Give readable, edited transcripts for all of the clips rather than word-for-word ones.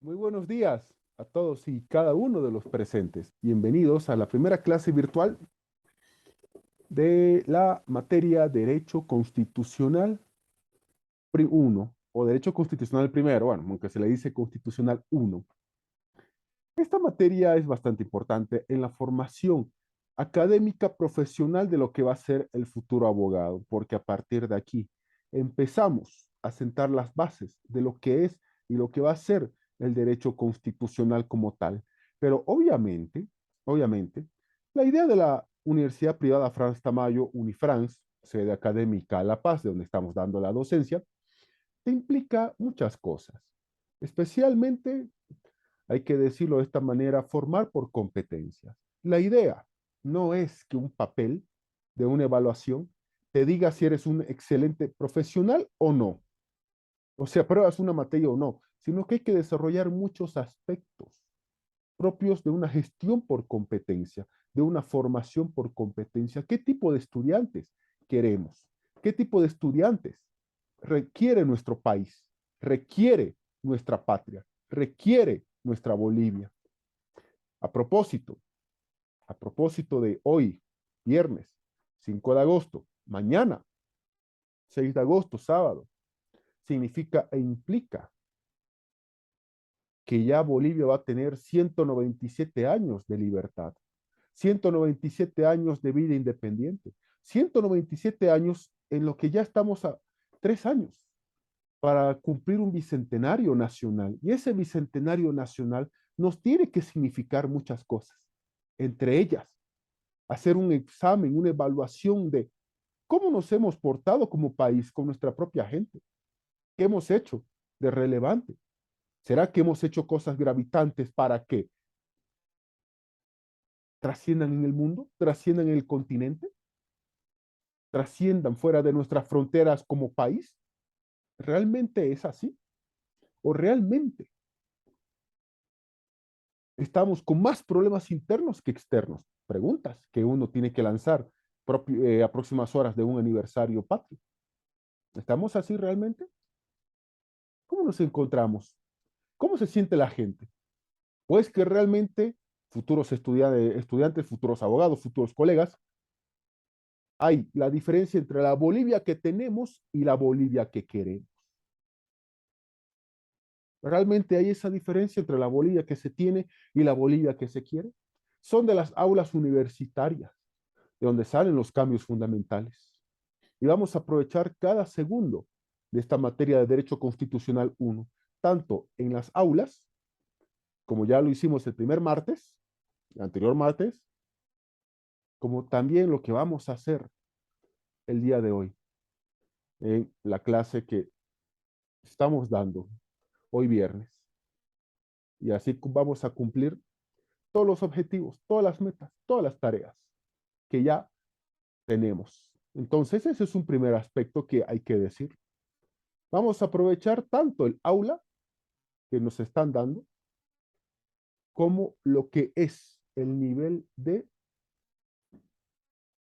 Muy buenos días a todos y cada uno de los presentes. Bienvenidos a la primera clase virtual de la materia Derecho Constitucional 1 o Derecho Constitucional primero, bueno, aunque se le dice Constitucional 1. Esta materia es bastante importante en la formación académica profesional de lo que va a ser el futuro abogado, porque a partir de aquí empezamos a sentar las bases de lo que es y lo que va a ser el derecho constitucional como tal. Pero obviamente, la idea de la Universidad Privada Franz Tamayo, Unifrance, sede académica La Paz, de donde estamos dando la docencia, te implica muchas cosas, especialmente hay que decirlo de esta manera, formar por competencias. La idea no es que un papel de una evaluación te diga si eres un excelente profesional o no, o sea, pruebas una materia o no, sino que hay que desarrollar muchos aspectos propios de una gestión por competencia, de una formación por competencia. ¿Qué tipo de estudiantes queremos? ¿Qué tipo de estudiantes requiere nuestro país? Requiere nuestra patria, requiere nuestra Bolivia. A propósito, a propósito de hoy, viernes 5 de agosto, mañana 6 de agosto, sábado, significa e implica que ya Bolivia va a tener 197 años de libertad, 197 años de vida independiente, 197 años en lo que ya estamos a 3 años para cumplir un bicentenario nacional. Y ese bicentenario nacional nos tiene que significar muchas cosas, entre ellas hacer un examen, una evaluación de cómo nos hemos portado como país con nuestra propia gente, qué hemos hecho de relevante. ¿Será que hemos hecho cosas gravitantes para que trasciendan en el mundo, trasciendan en el continente, trasciendan fuera de nuestras fronteras como país? ¿Realmente es así? ¿O realmente estamos con más problemas internos que externos? Preguntas que uno tiene que lanzar a próximas horas de un aniversario patrio. ¿Estamos así realmente? ¿Cómo nos encontramos? ¿Cómo se siente la gente? ¿O es que realmente futuros estudiantes, futuros abogados, futuros colegas, hay la diferencia entre la Bolivia que tenemos y la Bolivia que queremos? ¿Realmente hay esa diferencia entre la Bolivia que se tiene y la Bolivia que se quiere? Son de las aulas universitarias, de donde salen los cambios fundamentales. Y vamos a aprovechar cada segundo de esta materia de Derecho Constitucional 1, tanto en las aulas, como ya lo hicimos el primer martes, el anterior martes, como también lo que vamos a hacer el día de hoy en la clase que estamos dando hoy viernes. Y así vamos a cumplir todos los objetivos, todas las metas, todas las tareas que ya tenemos. Entonces, ese es un primer aspecto que hay que decir. Vamos a aprovechar tanto el aula que nos están dando como lo que es el nivel de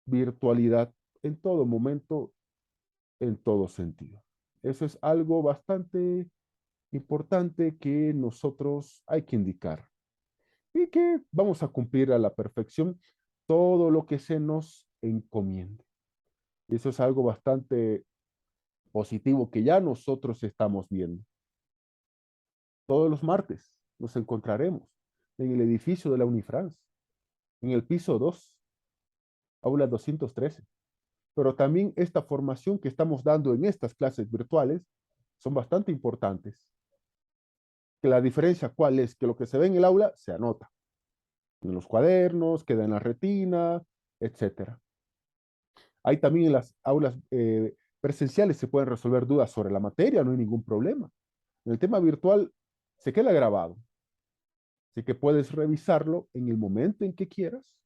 virtualidad en todo momento, en todo sentido. Eso es algo bastante importante que nosotros hay que indicar y que vamos a cumplir a la perfección todo lo que se nos encomiende. Y eso es algo bastante positivo que ya nosotros estamos viendo. Todos los martes nos encontraremos en el edificio de la Unifrance, en el piso 2, aula 213. Pero también esta formación que estamos dando en estas clases virtuales son bastante importantes. Que la diferencia cuál es, que lo que se ve en el aula se anota en los cuadernos, queda en la retina, etcétera. Hay también en las aulas presenciales se pueden resolver dudas sobre la materia, no hay ningún problema. En el tema virtual se queda grabado, así que puedes revisarlo en el momento en que quieras,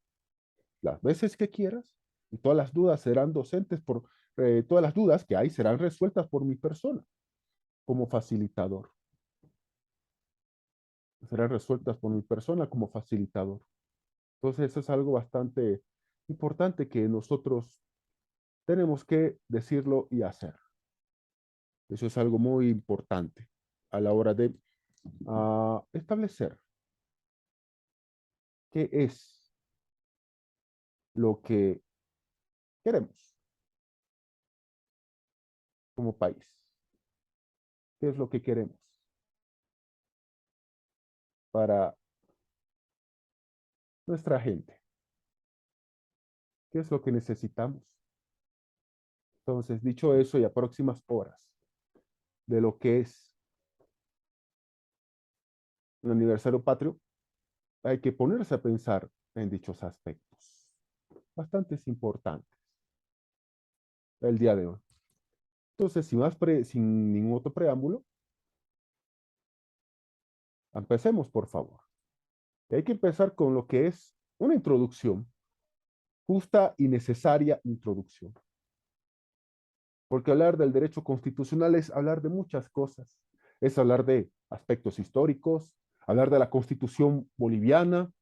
las veces que quieras, y todas las dudas serán todas las dudas que hay serán resueltas por mi persona como facilitador. Serán resueltas por mi persona como facilitador. Entonces eso es algo bastante importante que nosotros tenemos que decirlo y hacer. Eso es algo muy importante a la hora de a establecer qué es lo que queremos como país, qué es lo que queremos para nuestra gente, qué es lo que necesitamos. Entonces, dicho eso, y a próximas horas de lo que es un aniversario patrio, hay que ponerse a pensar en dichos aspectos, bastante importantes, el día de hoy. Entonces, sin ningún otro preámbulo, empecemos, por favor. Y hay que empezar con lo que es una introducción, justa y necesaria introducción. Porque hablar del derecho constitucional es hablar de muchas cosas. Es hablar de aspectos históricos, hablar de la constitución boliviana,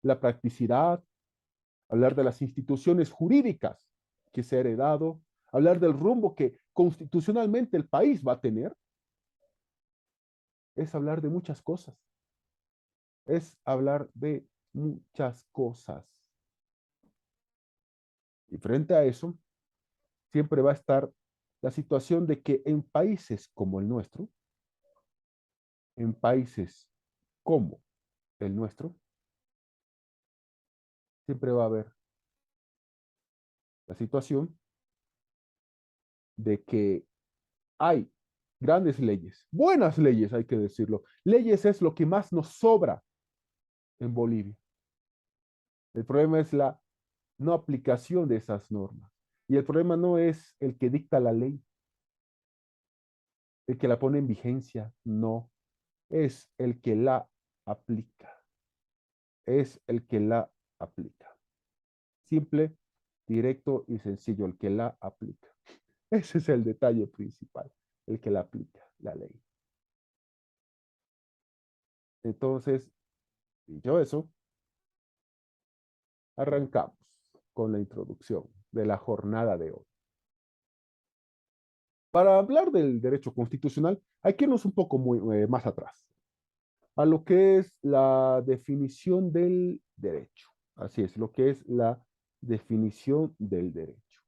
la practicidad, hablar de las instituciones jurídicas que se ha heredado, hablar del rumbo que constitucionalmente el país va a tener. Es hablar de muchas cosas. Es hablar de muchas cosas. Y frente a eso, siempre va a estar la situación de que en países como el nuestro, en países como el nuestro, siempre va a haber la situación de que hay grandes leyes, buenas leyes, hay que decirlo. Leyes es lo que más nos sobra en Bolivia. El problema es la no aplicación de esas normas. Y el problema no es el que dicta la ley, el que la pone en vigencia, no, es el que la aplica, es el que la aplica. Simple, directo y sencillo, el que la aplica. Ese es el detalle principal, el que la aplica, la ley. Entonces, dicho eso, arrancamos con la introducción de la jornada de hoy. Para hablar del derecho constitucional, hay que irnos un poco más atrás, a lo que es la definición del derecho. Así es, lo que es la definición del derecho.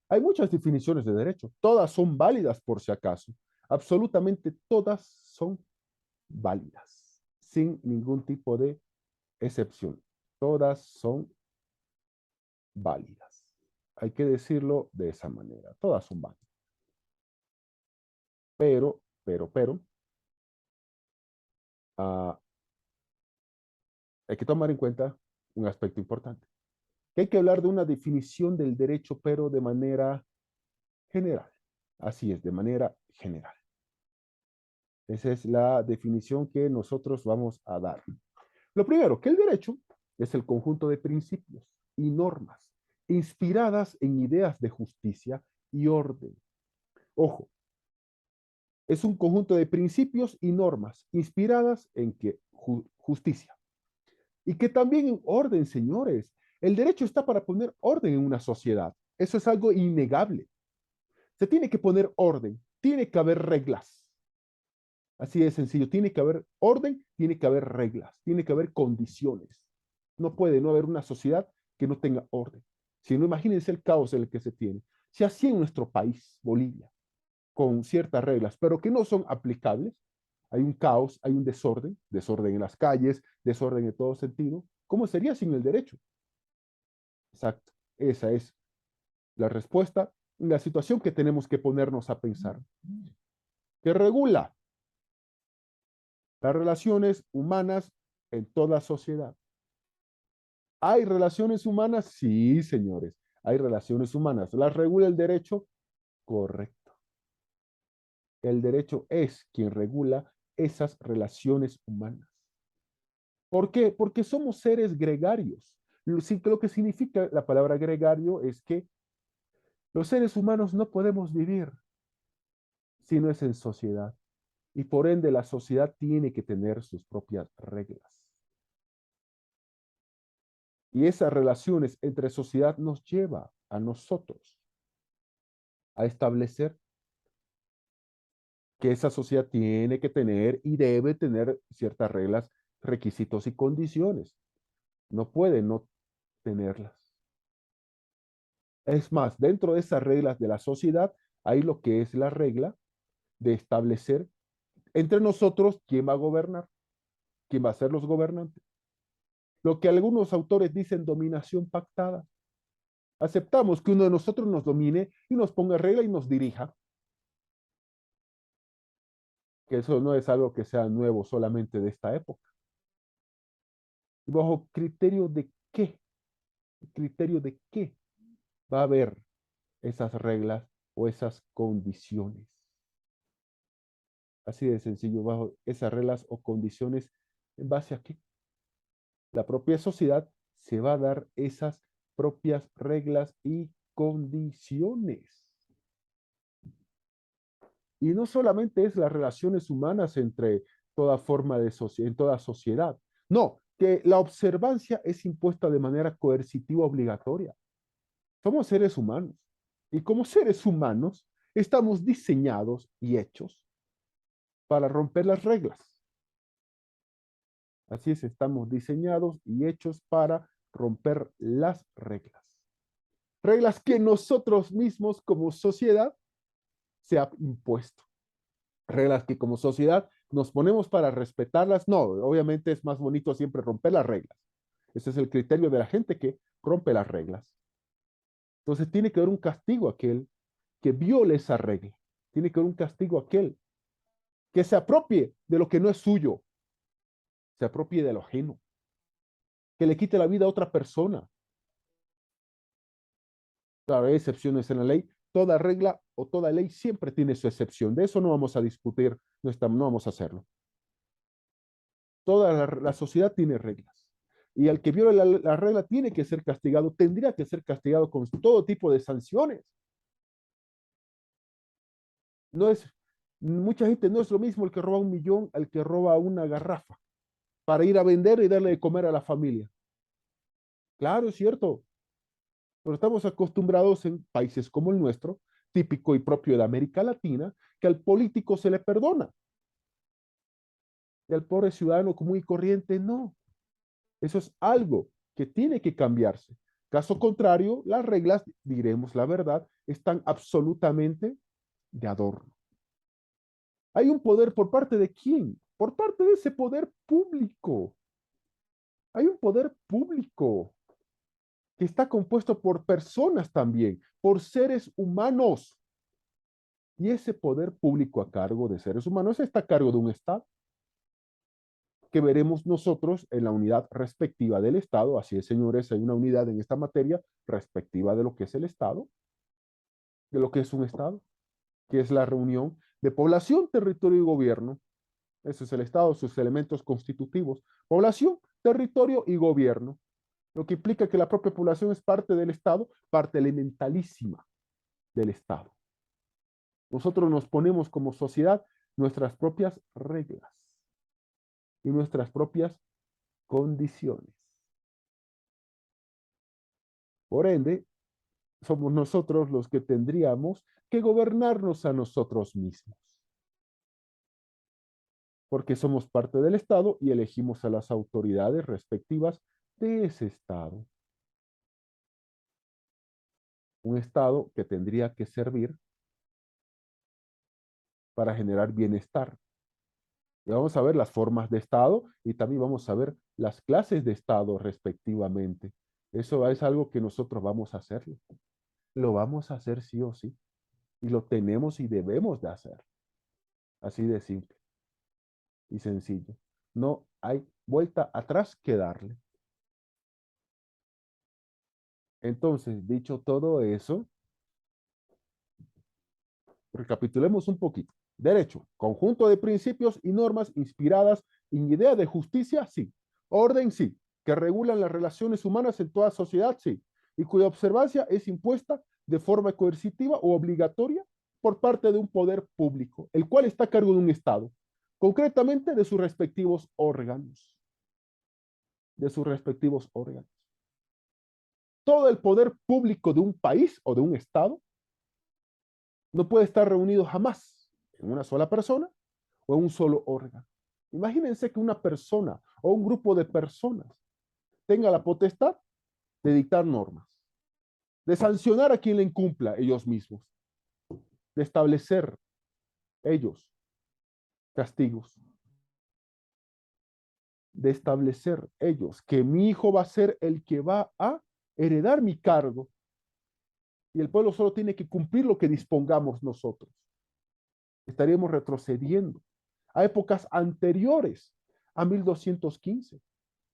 Hay muchas definiciones de derecho, todas son válidas por si acaso, absolutamente todas son válidas, sin ningún tipo de excepción. Todas son válidas. Hay que decirlo de esa manera, todas son válidas. Pero, ah, hay que tomar en cuenta un aspecto importante, que hay que hablar de una definición del derecho, pero de manera general. Así es, de manera general. Esa es la definición que nosotros vamos a dar. Lo primero, que el derecho es el conjunto de principios y normas inspiradas en ideas de justicia y orden. Ojo, es un conjunto de principios y normas inspiradas en justicia. Y que también en orden, señores. El derecho está para poner orden en una sociedad. Eso es algo innegable. Se tiene que poner orden, tiene que haber reglas. Así de sencillo, tiene que haber orden, tiene que haber reglas, tiene que haber condiciones. No puede no haber una sociedad que no tenga orden. Si no, imagínense el caos en el que se tiene. Si así en nuestro país, Bolivia, con ciertas reglas, pero que no son aplicables, hay un caos, hay un desorden, desorden en las calles, desorden en todo sentido. ¿Cómo sería sin el derecho? Exacto, esa es la respuesta, la situación que tenemos que ponernos a pensar, que regula las relaciones humanas en toda sociedad. ¿Hay relaciones humanas? Sí, señores, hay relaciones humanas. ¿Las regula el derecho? Correcto. El derecho es quien regula esas relaciones humanas. ¿Por qué? Porque somos seres gregarios. Lo que significa la palabra gregario es que los seres humanos no podemos vivir si no es en sociedad. Y por ende la sociedad tiene que tener sus propias reglas. Y esas relaciones entre sociedad nos lleva a nosotros a establecer que esa sociedad tiene que tener y debe tener ciertas reglas, requisitos y condiciones. No puede no tenerlas. Es más, dentro de esas reglas de la sociedad hay lo que es la regla de establecer entre nosotros quién va a gobernar, quién va a ser los gobernantes. Lo que algunos autores dicen dominación pactada. Aceptamos que uno de nosotros nos domine y nos ponga regla y nos dirija. Que eso no es algo que sea nuevo solamente de esta época. ¿Y bajo criterio de qué? ¿Criterio de qué va a haber esas reglas o esas condiciones? Así de sencillo, bajo esas reglas o condiciones, ¿en base a qué? La propia sociedad se va a dar esas propias reglas y condiciones. Y no solamente es las relaciones humanas entre toda forma de sociedad, en toda sociedad. No, que la observancia es impuesta de manera coercitiva obligatoria. Somos seres humanos. Y como seres humanos, estamos diseñados y hechos para romper las reglas. Así es, estamos diseñados y hechos para romper las reglas. Reglas que nosotros mismos como sociedad se ha impuesto. Reglas que como sociedad nos ponemos para respetarlas. No, obviamente es más bonito siempre romper las reglas. Ese es el criterio de la gente que rompe las reglas. Entonces tiene que haber un castigo a aquel que viole esa regla. Tiene que haber un castigo a aquel que se apropie de lo que no es suyo, se apropie de lo ajeno, que le quite la vida a otra persona. Claro, hay excepciones en la ley. Toda regla o toda ley siempre tiene su excepción. De eso no vamos a discutir, no vamos a hacerlo. Toda la sociedad tiene reglas. Y al que viola la regla tiene que ser castigado, tendría que ser castigado con todo tipo de sanciones. No es, mucha gente no es lo mismo el que roba 1 millón al que roba una garrafa para ir a vender y darle de comer a la familia. Claro, es cierto, pero estamos acostumbrados en países como el nuestro, típico y propio de América Latina, que al político se le perdona y al pobre ciudadano común y corriente no. Eso es algo que tiene que cambiarse. Caso contrario, las reglas, diremos la verdad, están absolutamente de adorno. Hay un poder por parte de quién? Por parte de ese poder público. Hay un poder público que está compuesto por personas también, por seres humanos. Y ese poder público a cargo de seres humanos está a cargo de un Estado, que veremos nosotros en la unidad respectiva del Estado. Así es, señores, hay una unidad en esta materia respectiva de lo que es el Estado, de lo que es un Estado, que es la reunión de población, territorio y gobierno. Eso es el Estado, sus elementos constitutivos. Población, territorio y gobierno. Lo que implica que la propia población es parte del Estado, parte elementalísima del Estado. Nosotros nos ponemos como sociedad nuestras propias reglas y nuestras propias condiciones. Por ende, somos nosotros los que tendríamos que gobernarnos a nosotros mismos, porque somos parte del Estado y elegimos a las autoridades respectivas de ese Estado. Un Estado que tendría que servir para generar bienestar. Y vamos a ver las formas de Estado y también vamos a ver las clases de Estado respectivamente. Eso es algo que nosotros vamos a hacerlo. Lo vamos a hacer sí o sí. Y lo tenemos y debemos de hacer. Así de simple y sencillo. No hay vuelta atrás que darle. Entonces, dicho todo eso, recapitulemos un poquito. Derecho, conjunto de principios y normas inspiradas en idea de justicia, sí. Orden, sí. Que regulan las relaciones humanas en toda sociedad, sí. Y cuya observancia es impuesta de forma coercitiva o obligatoria por parte de un poder público, el cual está a cargo de un Estado, concretamente de sus respectivos órganos. De sus respectivos órganos. Todo el poder público de un país o de un Estado no puede estar reunido jamás ¿En una sola persona o en un solo órgano? Imagínense que una persona o un grupo de personas tenga la potestad de dictar normas, de sancionar a quien la incumpla ellos mismos, de establecer ellos castigos, de establecer ellos que mi hijo va a ser el que va a heredar mi cargo y el pueblo solo tiene que cumplir lo que dispongamos nosotros. Estaríamos retrocediendo a épocas anteriores a 1215,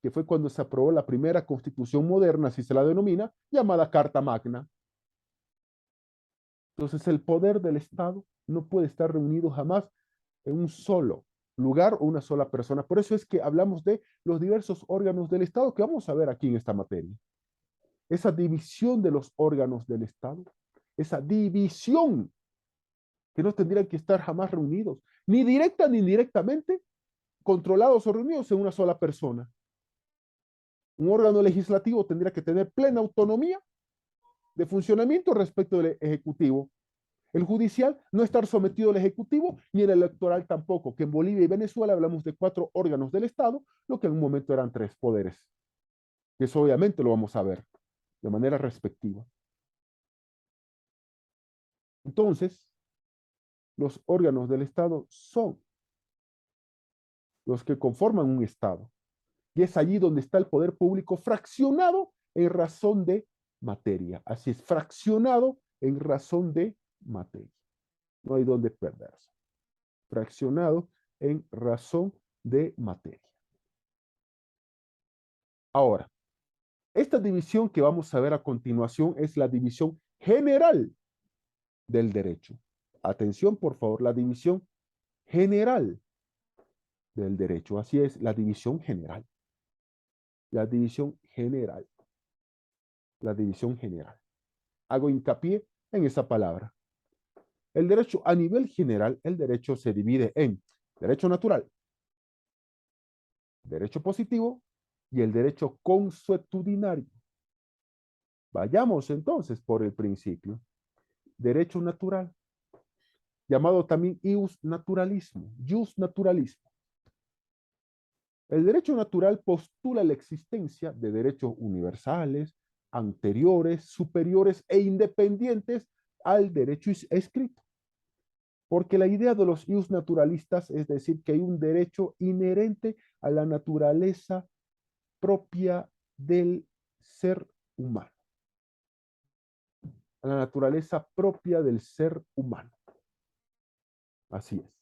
que fue cuando se aprobó la primera constitución moderna, así se la denomina, llamada Carta Magna. Entonces el poder del Estado no puede estar reunido jamás en un solo lugar o una sola persona. Por eso es que hablamos de los diversos órganos del Estado que vamos a ver aquí en esta materia. Esa división de los órganos del Estado, esa división que no tendrían que estar jamás reunidos, ni directa ni indirectamente, controlados o reunidos en una sola persona. Un órgano legislativo tendría que tener plena autonomía de funcionamiento respecto del Ejecutivo. El judicial no estar sometido al Ejecutivo ni el electoral tampoco, que en Bolivia y Venezuela hablamos de 4 órganos del Estado, lo que en un momento eran 3 poderes. Eso obviamente lo vamos a ver de manera respectiva. Entonces, los órganos del Estado son los que conforman un Estado. Y es allí donde está el poder público fraccionado en razón de materia. Así es, fraccionado en razón de materia. No hay donde perderse. Fraccionado en razón de materia. Ahora, esta división que vamos a ver a continuación es la división general del derecho. Atención, por favor, la división general del derecho. Así es, la división general. La división general. La división general. Hago hincapié en esa palabra. El derecho a nivel general, el derecho se divide en derecho natural, derecho positivo y el derecho consuetudinario. Vayamos entonces por el principio. Derecho natural, llamado también ius naturalismo, jus naturalismo. El derecho natural postula la existencia de derechos universales, anteriores, superiores e independientes al derecho escrito. Porque la idea de los ius naturalistas es decir que hay un derecho inherente a la naturaleza propia del ser humano. A la naturaleza propia del ser humano. Así es.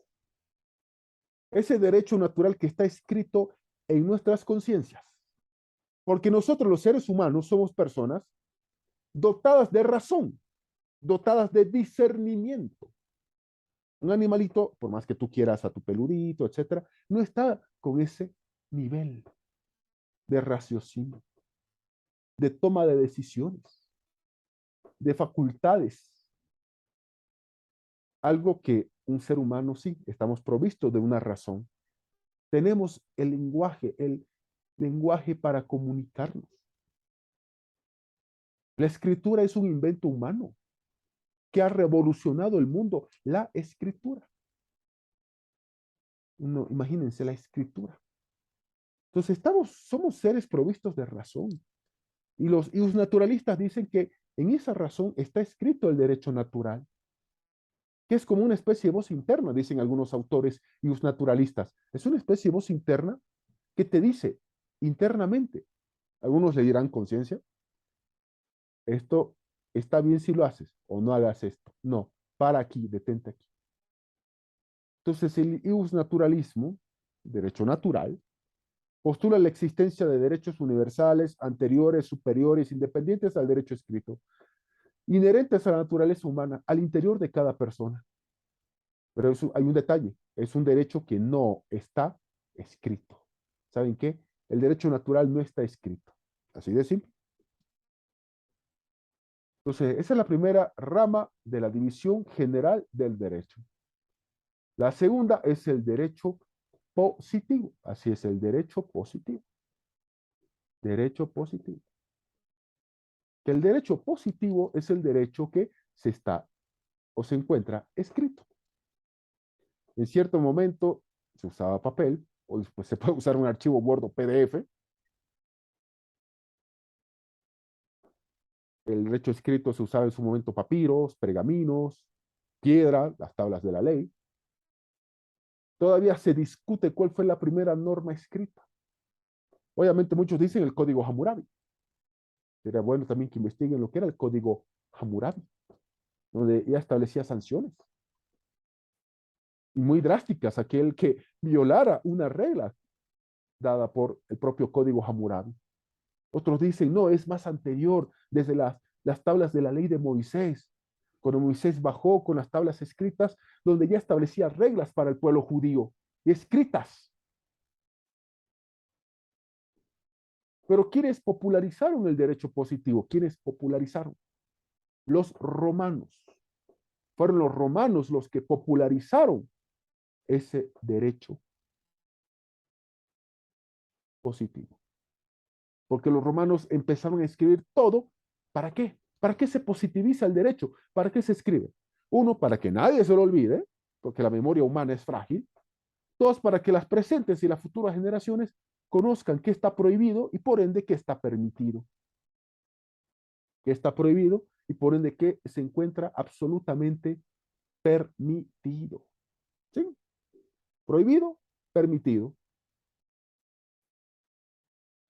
Ese derecho natural que está escrito en nuestras conciencias. Porque nosotros los seres humanos somos personas dotadas de razón, dotadas de discernimiento. Un animalito, por más que tú quieras a tu peludito, etcétera, no está con ese nivel de raciocinio, de toma de decisiones, de facultades. Algo que un ser humano sí, estamos provistos de una razón. Tenemos el lenguaje para comunicarnos. La escritura es un invento humano que ha revolucionado el mundo, la escritura. Imagínense la escritura. Entonces somos seres provistos de razón. Y los naturalistas dicen que en esa razón está escrito el derecho natural, que es como una especie de voz interna, dicen algunos autores y los naturalistas. Es una especie de voz interna que te dice internamente, algunos le dirán conciencia, esto está bien si lo haces o no hagas esto. No, para aquí, detente aquí. Entonces el ius naturalismo, derecho natural, postula la existencia de derechos universales, anteriores, superiores, independientes al derecho escrito, inherentes a la naturaleza humana, al interior de cada persona. Pero hay un detalle, es un derecho que no está escrito. ¿Saben qué? El derecho natural no está escrito. Así de simple. Entonces, esa es la primera rama de la división general del derecho. La segunda es el derecho positivo. Así es, el derecho positivo. Derecho positivo. Que el derecho positivo es el derecho que se está o se encuentra escrito. En cierto momento se usaba papel, o después se puede usar un archivo Word o PDF. El derecho escrito se usaba en su momento papiros, pergaminos, piedra, las tablas de la ley. Todavía se discute cuál fue la primera norma escrita. Obviamente muchos dicen el código Hammurabi. Sería bueno también que investiguen lo que era el código Hammurabi, donde ya establecía sanciones y muy drásticas a aquel que violara una regla dada por el propio código Hammurabi. Otros dicen, no, es más anterior, desde las tablas de la ley de Moisés, cuando Moisés bajó con las tablas escritas, donde ya establecía reglas para el pueblo judío, escritas. Pero ¿quiénes popularizaron el derecho positivo? ¿Quiénes popularizaron? Los romanos. Fueron los romanos los que popularizaron ese derecho positivo. Porque los romanos empezaron a escribir todo. ¿Para qué? ¿Para qué se positiviza el derecho? ¿Para qué se escribe? Uno, para que nadie se lo olvide, porque la memoria humana es frágil. Dos, para que las presentes y las futuras generaciones conozcan qué está prohibido y por ende qué está permitido. Qué está prohibido y por ende qué se encuentra absolutamente permitido. ¿Sí? Prohibido, permitido.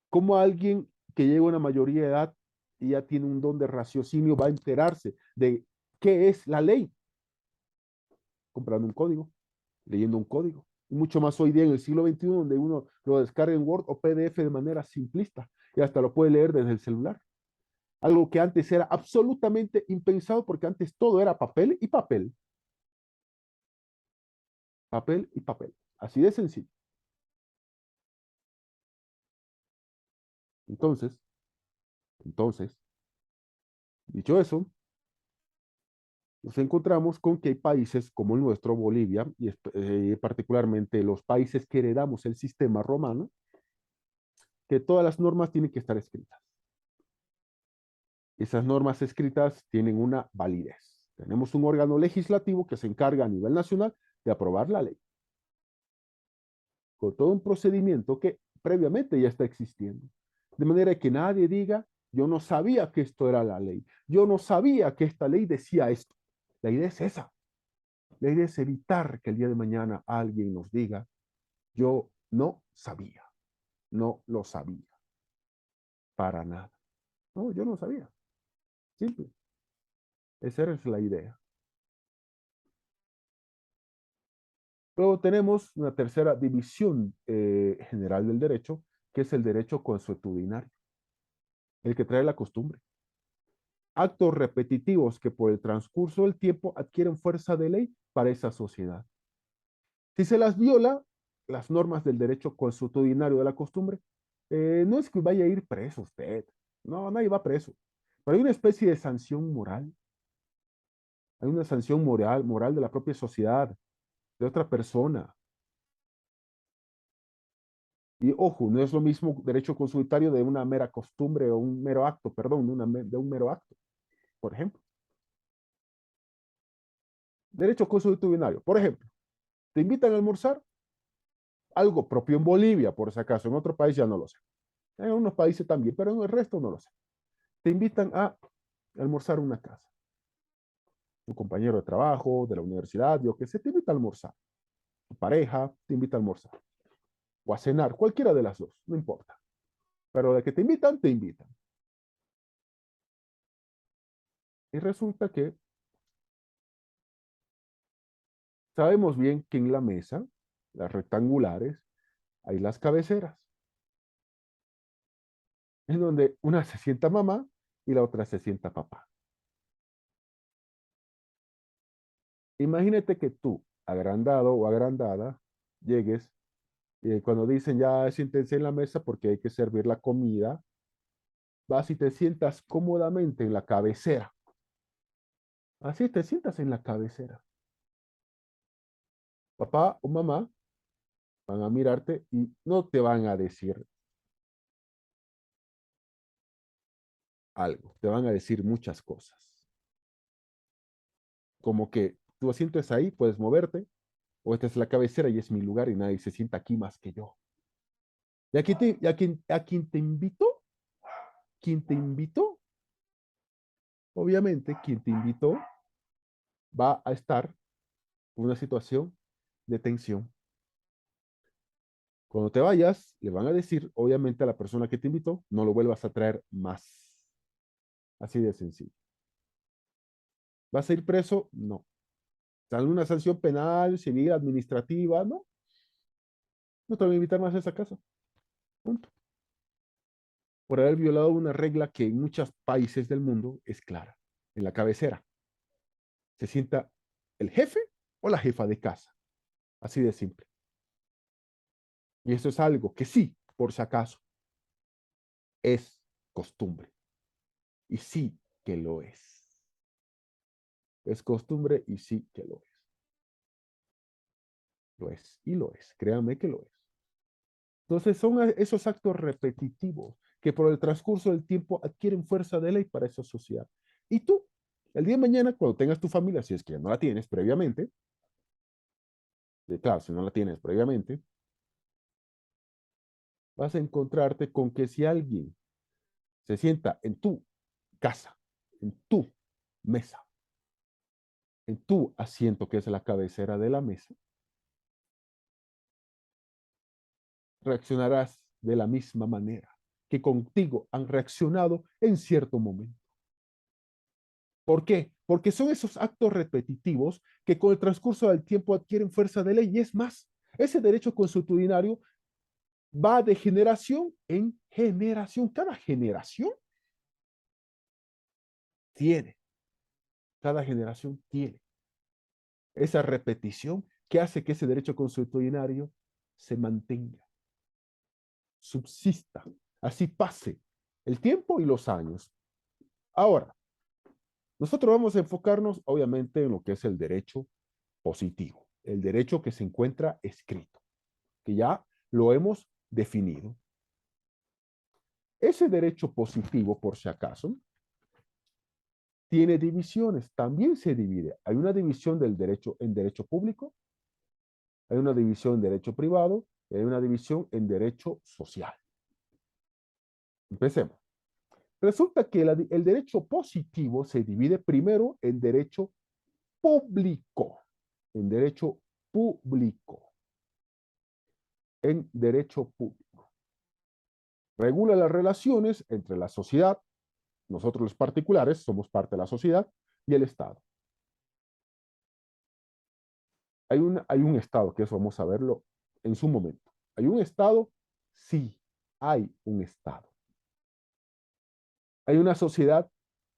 ¿Cómo alguien que llega a una mayoría de edad y ya tiene un don de raciocinio va a enterarse de qué es la ley? Comprando un código, leyendo un código. Y mucho más hoy día en el siglo XXI, donde uno lo descarga en Word o PDF de manera simplista y hasta lo puede leer desde el celular. Algo que antes era absolutamente impensado porque antes todo era papel y papel. Papel y papel. Así de sencillo. Entonces, entonces, dicho eso, nos encontramos con que hay países como el nuestro, Bolivia, y particularmente los países que heredamos el sistema romano, que todas las normas tienen que estar escritas. Esas normas escritas tienen una validez. Tenemos un órgano legislativo que se encarga a nivel nacional de aprobar la ley, con todo un procedimiento que previamente ya está existiendo. De manera que nadie diga, yo no sabía que esto era la ley, yo no sabía que esta ley decía esto. La idea es esa. La idea es evitar que el día de mañana alguien nos diga, yo no sabía, no lo sabía, para nada. No, yo no sabía. Simple. Esa es la idea. Luego tenemos una tercera división general del derecho, que es el derecho consuetudinario, el que trae la costumbre. Actos repetitivos que por el transcurso del tiempo adquieren fuerza de ley para esa sociedad. Si se las viola, las normas del derecho consuetudinario de la costumbre, no es que vaya a ir preso usted, no, nadie va preso, pero hay una especie de sanción moral, hay una sanción moral de la propia sociedad, de otra persona. Y ojo, no es lo mismo derecho consuetario de una mera costumbre o un mero acto, perdón, de un mero acto, por ejemplo. Derecho consuetudinario, por ejemplo, te invitan a almorzar, algo propio en Bolivia, por si acaso, en otro país ya no lo sé. En unos países también, pero en el resto no lo sé. Te invitan a almorzar en una casa. Un compañero de trabajo, de la universidad, yo que sé, te invita a almorzar. Tu pareja te invita a almorzar. O a cenar, cualquiera de las dos, no importa. Pero de que te invitan, te invitan. Y resulta que sabemos bien que en la mesa, las rectangulares, hay las cabeceras, en donde una se sienta mamá y la otra se sienta papá. Imagínate que tú, agrandado o agrandada, llegues y cuando dicen ya siéntense en la mesa porque hay que servir la comida, vas y te sientas cómodamente en la cabecera. Así te sientas en la cabecera. Papá o mamá van a mirarte y no te van a decir algo, te van a decir muchas cosas. Como que tu asiento es ahí, puedes moverte, o esta es la cabecera y es mi lugar y nadie se sienta aquí más que yo. A quien te invitó, quien te invitó, obviamente quien te invitó va a estar en una situación de tensión. Cuando te vayas, le van a decir, obviamente, a la persona que te invitó, no lo vuelvas a traer más. Así de sencillo. ¿Vas a ir preso? No. ¿Alguna sanción penal, civil, administrativa? No. No te voy a invitar más a esa casa. Punto. Por haber violado una regla que en muchos países del mundo es clara. En la cabecera se sienta el jefe o la jefa de casa. Así de simple. Y eso es algo que sí, por si acaso, es costumbre. Y sí que lo es. Es costumbre y sí que lo es. Lo es y lo es. Créanme que lo es. Entonces son esos actos repetitivos que por el transcurso del tiempo adquieren fuerza de ley para esa sociedad. Y tú, el día de mañana, cuando tengas tu familia, si es que no la tienes previamente, claro, si no la tienes previamente, vas a encontrarte con que si alguien se sienta en tu casa, en tu mesa, en tu asiento que es la cabecera de la mesa, reaccionarás de la misma manera que contigo han reaccionado en cierto momento. ¿Por qué? Porque son esos actos repetitivos que con el transcurso del tiempo adquieren fuerza de ley y es más, ese derecho consuetudinario va de generación en generación. Cada generación tiene, cada generación tiene esa repetición que hace que ese derecho consuetudinario se mantenga, subsista, así pase el tiempo y los años. Ahora, nosotros vamos a enfocarnos obviamente en lo que es el derecho positivo, el derecho que se encuentra escrito, que ya lo hemos definido. Ese derecho positivo, por si acaso, tiene divisiones, también se divide. Hay una división del derecho en derecho público, hay una división en derecho privado y hay una división en derecho social. Empecemos. Resulta que el derecho positivo se divide primero en derecho público, en derecho público, en derecho público. Regula las relaciones entre la sociedad, nosotros los particulares somos parte de la sociedad, y el Estado. Hay un Estado, que eso vamos a verlo en su momento. ¿Hay un Estado? Sí, hay un Estado. ¿Hay una sociedad?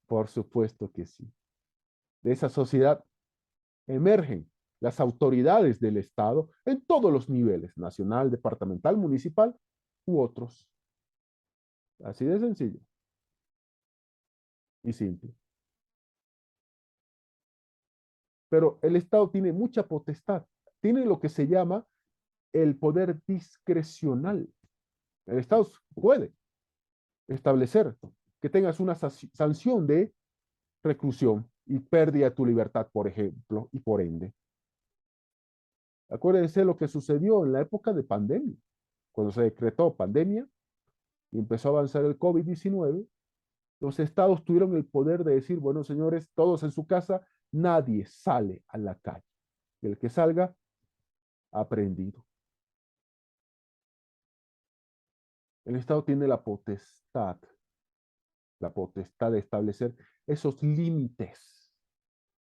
Por supuesto que sí. De esa sociedad emergen las autoridades del Estado en todos los niveles, nacional, departamental, municipal u otros. Así de sencillo y simple. Pero el Estado tiene mucha potestad, tiene lo que se llama el poder discrecional. El Estado puede establecer que tengas una sanción de reclusión y pérdida de tu libertad, por ejemplo, y por ende. Acuérdense lo que sucedió en la época de pandemia, cuando se decretó pandemia y empezó a avanzar el COVID-19, los estados tuvieron el poder de decir, bueno, señores, todos en su casa, nadie sale a la calle. Y el que salga, aprendido. El Estado tiene la potestad de establecer esos límites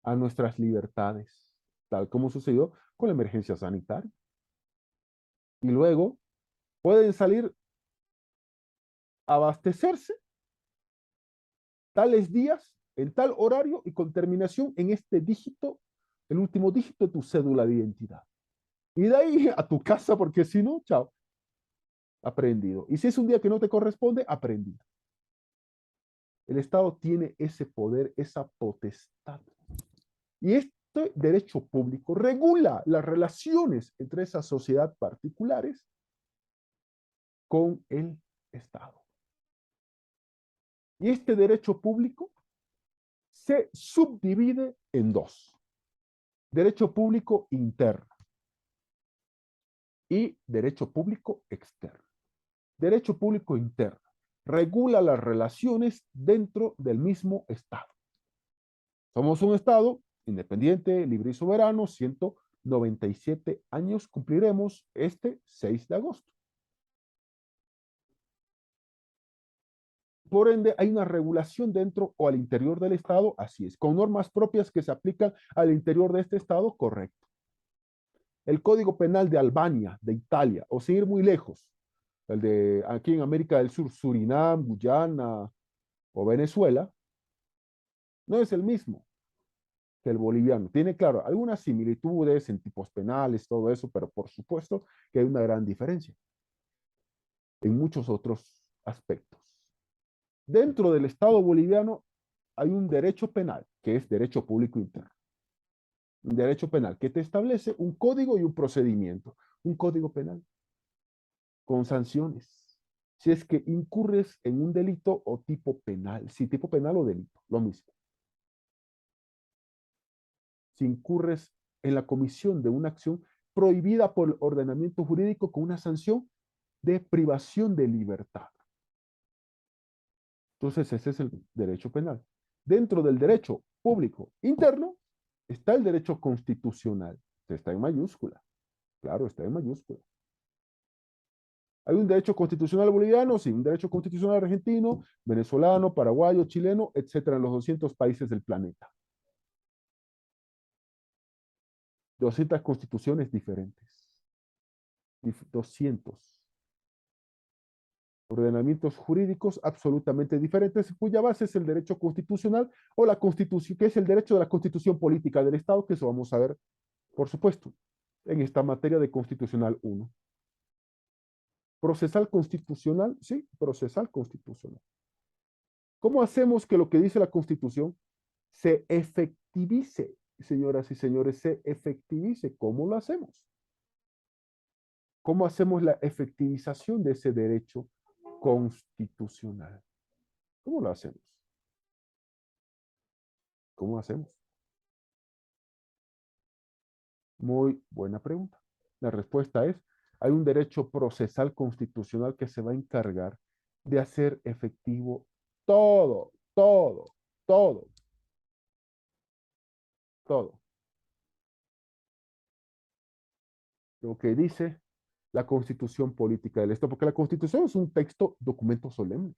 a nuestras libertades, tal como sucedió con la emergencia sanitaria. Y luego pueden salir a abastecerse tales días, en tal horario y con terminación en este dígito, el último dígito de tu cédula de identidad. Y de ahí a tu casa, porque si no, chao, aprendido. Y si es un día que no te corresponde, aprendido. El Estado tiene ese poder, esa potestad. Y este derecho público regula las relaciones entre esa sociedad particulares con el Estado. Y este derecho público se subdivide en dos. Derecho público interno. y derecho público externo. Derecho público interno. Regula las relaciones dentro del mismo Estado. Somos un Estado independiente, libre y soberano, 197 años cumpliremos este 6 de agosto. Por ende, hay una regulación dentro o al interior del Estado, así es, con normas propias que se aplican al interior de este Estado, correcto. El Código Penal de Albania, de Italia, o sin ir muy lejos, el de aquí en América del Sur, Surinam, Guyana o Venezuela, no es el mismo que el boliviano. Tiene, claro, algunas similitudes en tipos penales, todo eso, pero por supuesto que hay una gran diferencia en muchos otros aspectos. Dentro del Estado boliviano hay un derecho penal, que es derecho público interno. Un derecho penal que te establece un código y un procedimiento. Un código penal con sanciones. Si es que incurres en un delito o tipo penal. Si tipo penal o delito, lo mismo. Si incurres en la comisión de una acción prohibida por el ordenamiento jurídico con una sanción de privación de libertad. Entonces, ese es el derecho penal. Dentro del derecho público interno está el derecho constitucional. Está en mayúscula. Claro, está en mayúscula. Hay un derecho constitucional boliviano, sí, un derecho constitucional argentino, venezolano, paraguayo, chileno, etcétera, en los 200 países del planeta. 200 constituciones diferentes. 200 ordenamientos jurídicos absolutamente diferentes, cuya base es el derecho constitucional o la constitución, que es el derecho de la constitución política del Estado, que eso vamos a ver, por supuesto, en esta materia de constitucional 1. Procesal constitucional, sí, procesal constitucional. ¿Cómo hacemos que lo que dice la Constitución se efectivice, señoras y señores, se efectivice? ¿Cómo lo hacemos? ¿Cómo hacemos la efectivización de ese derecho constitucional? ¿Cómo lo hacemos? ¿Cómo hacemos? Muy buena pregunta. La respuesta es, hay un derecho procesal constitucional que se va a encargar de hacer efectivo todo, todo, todo, todo lo que dice la Constitución Política del Estado, porque la Constitución es un texto, documento solemne,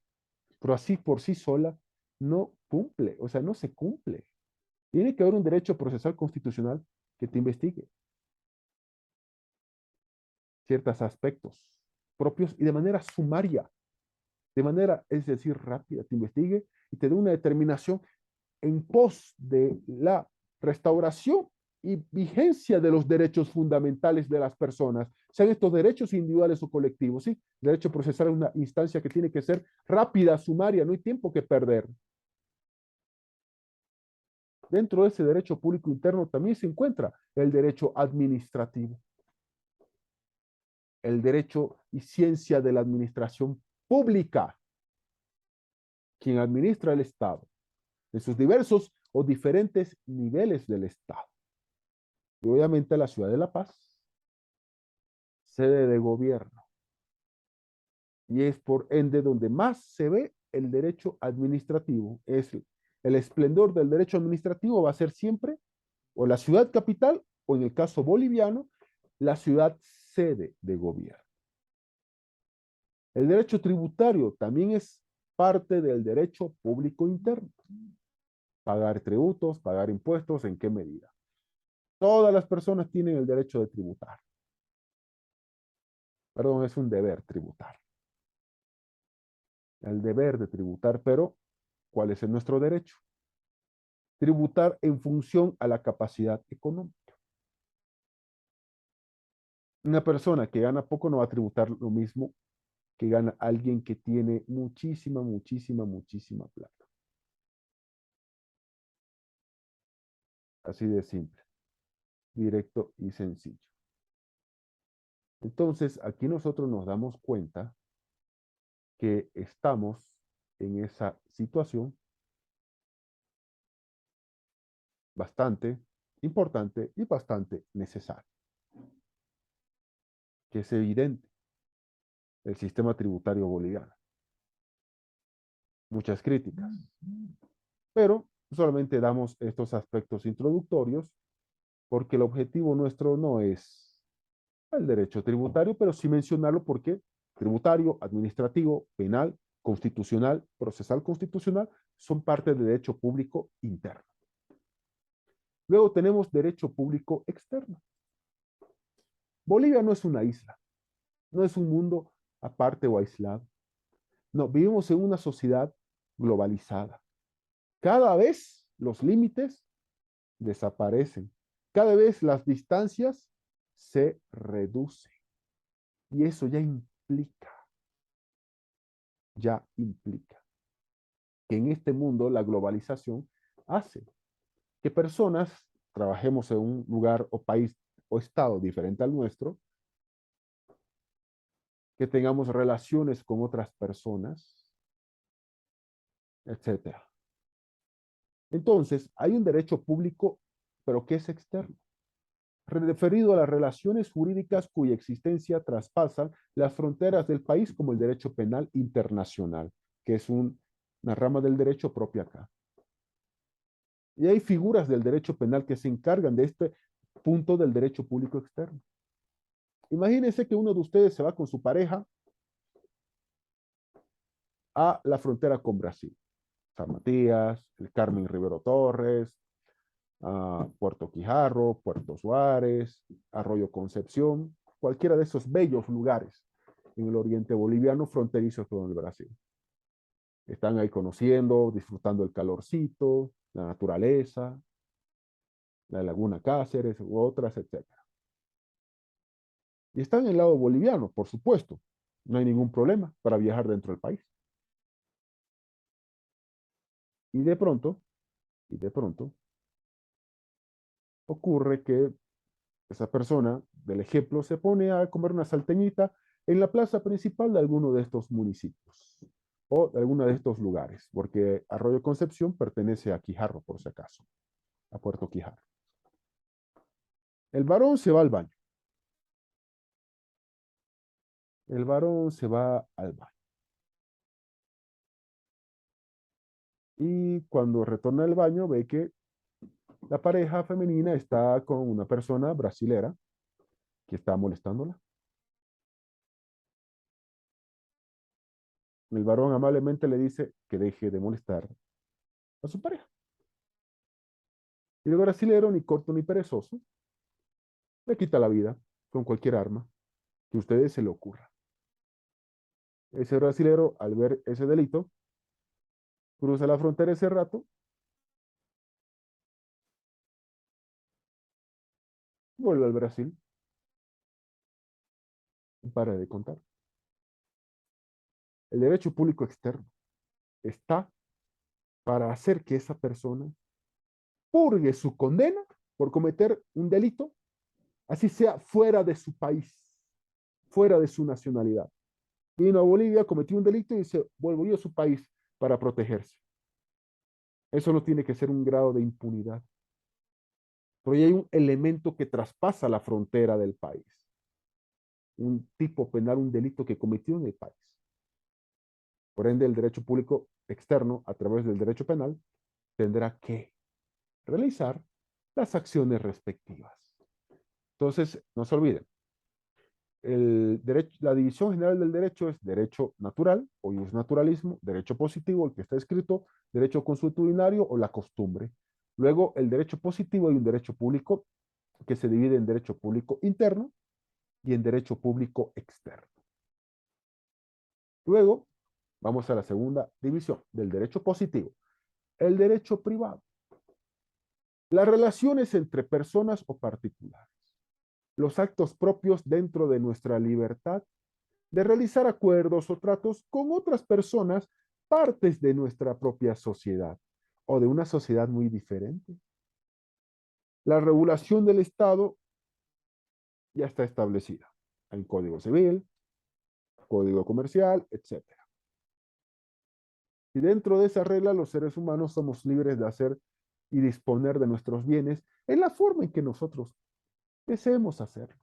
pero así por sí sola no cumple, o sea, no se cumple. Tiene que haber un derecho procesal constitucional que te investigue ciertos aspectos propios y de manera sumaria, de manera, es decir, rápida, te investigue y te dé una determinación en pos de la restauración y vigencia de los derechos fundamentales de las personas, sean estos derechos individuales o colectivos, ¿sí? Derecho procesal es una instancia que tiene que ser rápida, sumaria, no hay tiempo que perder. Dentro de ese derecho público interno también se encuentra el derecho administrativo, el derecho y ciencia de la administración pública, quien administra el Estado, en sus diversos o diferentes niveles del Estado. Y obviamente la ciudad de La Paz, sede de gobierno. Y es por ende donde más se ve el derecho administrativo. Es el esplendor del derecho administrativo va a ser siempre o la ciudad capital o en el caso boliviano, la ciudad sede de gobierno. El derecho tributario también es parte del derecho público interno. Pagar tributos, pagar impuestos, ¿en qué medida? Todas las personas tienen el derecho de tributar. Perdón, es un deber tributar. El deber de tributar, pero ¿cuál es nuestro derecho? Tributar en función a la capacidad económica. Una persona que gana poco no va a tributar lo mismo que gana alguien que tiene muchísima, muchísima, muchísima plata. Así de simple, directo y sencillo. Entonces, aquí nosotros nos damos cuenta que estamos en esa situación bastante importante y bastante necesaria. que es evidente, el sistema tributario boliviano. Muchas críticas, pero solamente damos estos aspectos introductorios porque el objetivo nuestro no es el derecho tributario, pero sí mencionarlo porque tributario, administrativo, penal, constitucional, procesal constitucional son parte del derecho público interno. Luego tenemos derecho público externo. Bolivia no es una isla, no es un mundo aparte o aislado. No, vivimos en una sociedad globalizada. Cada vez los límites desaparecen. Cada vez las distancias se reducen. Y eso ya implica que en este mundo la globalización hace que personas trabajemos en un lugar o país o estado diferente al nuestro, que tengamos relaciones con otras personas, etcétera. Entonces, hay un derecho público, pero que es externo, referido a las relaciones jurídicas cuya existencia traspasan las fronteras del país, como el derecho penal internacional, que es una rama del derecho propia acá. Y hay figuras del derecho penal que se encargan de este punto del derecho público externo. Imagínense que uno de ustedes se va con su pareja a la frontera con Brasil. San Matías, el Carmen Rivero Torres, Puerto Quijarro, Puerto Suárez, Arroyo Concepción, cualquiera de esos bellos lugares en el oriente boliviano fronterizo con el Brasil. Están ahí conociendo, disfrutando el calorcito, la naturaleza, la laguna Cáceres u otras, etcétera. Y están en el lado boliviano, por supuesto. No hay ningún problema para viajar dentro del país. Y de pronto, ocurre que esa persona del ejemplo se pone a comer una salteñita en la plaza principal de alguno de estos municipios o de alguno de estos lugares, porque Arroyo Concepción pertenece a Quijarro, por si acaso, a Puerto Quijarro. El varón se va al baño. El varón se va al baño. Y cuando retorna al baño ve que la pareja femenina está con una persona brasilera que está molestándola. El varón amablemente le dice que deje de molestar a su pareja. Y el brasilero, ni corto ni perezoso, le quita la vida con cualquier arma que a ustedes se le ocurra. Ese brasilero, al ver ese delito, cruza la frontera ese rato, vuelve al Brasil y para de contar. El derecho público externo está para hacer que esa persona purgue su condena por cometer un delito, así sea fuera de su país, fuera de su nacionalidad. Vino a Bolivia, cometió un delito y se volvió a su país para protegerse. Eso no tiene que ser un grado de impunidad. Pero hay un elemento que traspasa la frontera del país. Un tipo penal, un delito que cometió en el país. Por ende, el derecho público externo, a través del derecho penal, tendrá que realizar las acciones respectivas. Entonces, no se olviden, la división general del derecho es derecho natural o naturalismo, derecho positivo, el que está escrito, derecho consuetudinario o la costumbre. Luego, el derecho positivo y un derecho público que se divide en derecho público interno y en derecho público externo. Luego, vamos a la segunda división del derecho positivo, el derecho privado. Las relaciones entre personas o particulares. Los actos propios dentro de nuestra libertad de realizar acuerdos o tratos con otras personas, partes de nuestra propia sociedad o de una sociedad muy diferente. La regulación del Estado ya está establecida en Código Civil, Código Comercial, etcétera. Y dentro de esa regla, los seres humanos somos libres de hacer y disponer de nuestros bienes en la forma en que nosotros deseemos hacerlo.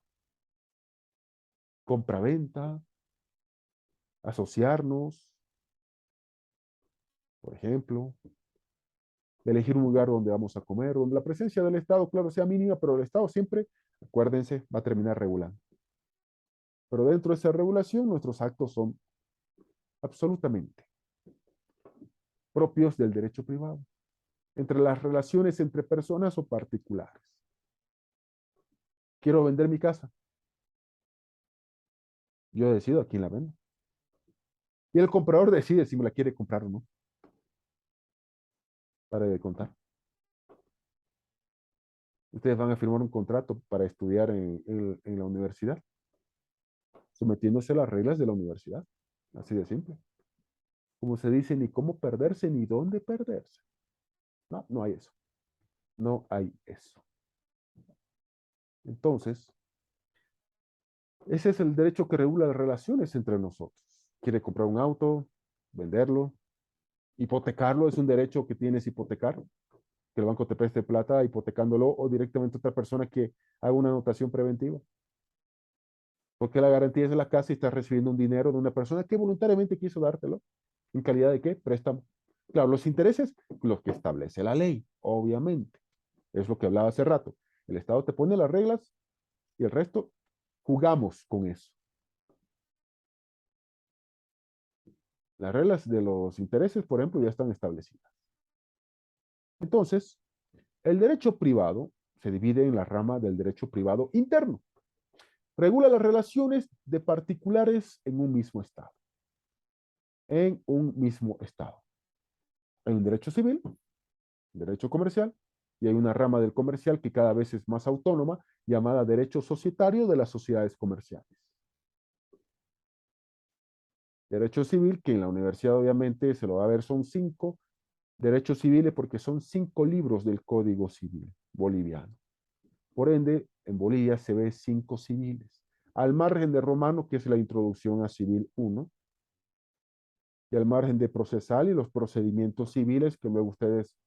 Compra-venta, asociarnos, por ejemplo, elegir un lugar donde vamos a comer, donde la presencia del Estado, claro, sea mínima, pero el Estado siempre, acuérdense, va a terminar regulando. Pero dentro de esa regulación, nuestros actos son absolutamente propios del derecho privado, entre las relaciones entre personas o particulares. Quiero vender mi casa, yo decido a quién la vendo. Y el comprador decide si me la quiere comprar o no. Para de contar. Ustedes van a firmar un contrato para estudiar en la universidad, sometiéndose a las reglas de la universidad. Así de simple. Como se dice, ni cómo perderse, ni dónde perderse. No, no hay eso. No hay eso. Entonces, ese es el derecho que regula las relaciones entre nosotros. Quiere comprar un auto, venderlo, hipotecarlo es un derecho que tienes hipotecar, que el banco te preste plata hipotecándolo o directamente a otra persona que haga una anotación preventiva. Porque la garantía es de la casa y estás recibiendo un dinero de una persona que voluntariamente quiso dártelo. ¿En calidad de qué? Préstamo. Claro, los intereses, los que establece la ley, obviamente. Es lo que hablaba hace rato. El Estado te pone las reglas y el resto jugamos con eso. Las reglas de los intereses, por ejemplo, ya están establecidas. Entonces, el derecho privado se divide en la rama del derecho privado interno. Regula las relaciones de particulares en un mismo estado. En un mismo estado. Hay un derecho civil, derecho comercial, y hay una rama del comercial que cada vez es más autónoma, llamada derecho societario de las sociedades comerciales. Derecho civil, que en la universidad obviamente se lo va a ver, son 5 derechos civiles porque son 5 libros del Código Civil boliviano. Por ende, en Bolivia se ve 5 civiles, al margen de romano, que es la introducción a civil 1, y al margen de procesal y los procedimientos civiles que luego ustedes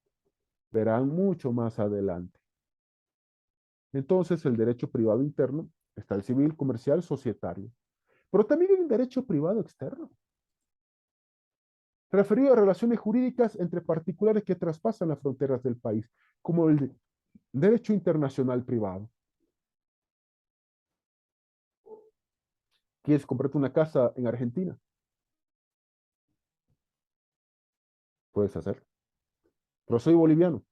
verán mucho más adelante. Entonces, el derecho privado interno está el civil, comercial, societario. Pero también hay un derecho privado externo, referido a relaciones jurídicas entre particulares que traspasan las fronteras del país, como el derecho internacional privado. ¿Quieres comprarte una casa en Argentina? Puedes hacer. Pero soy boliviano.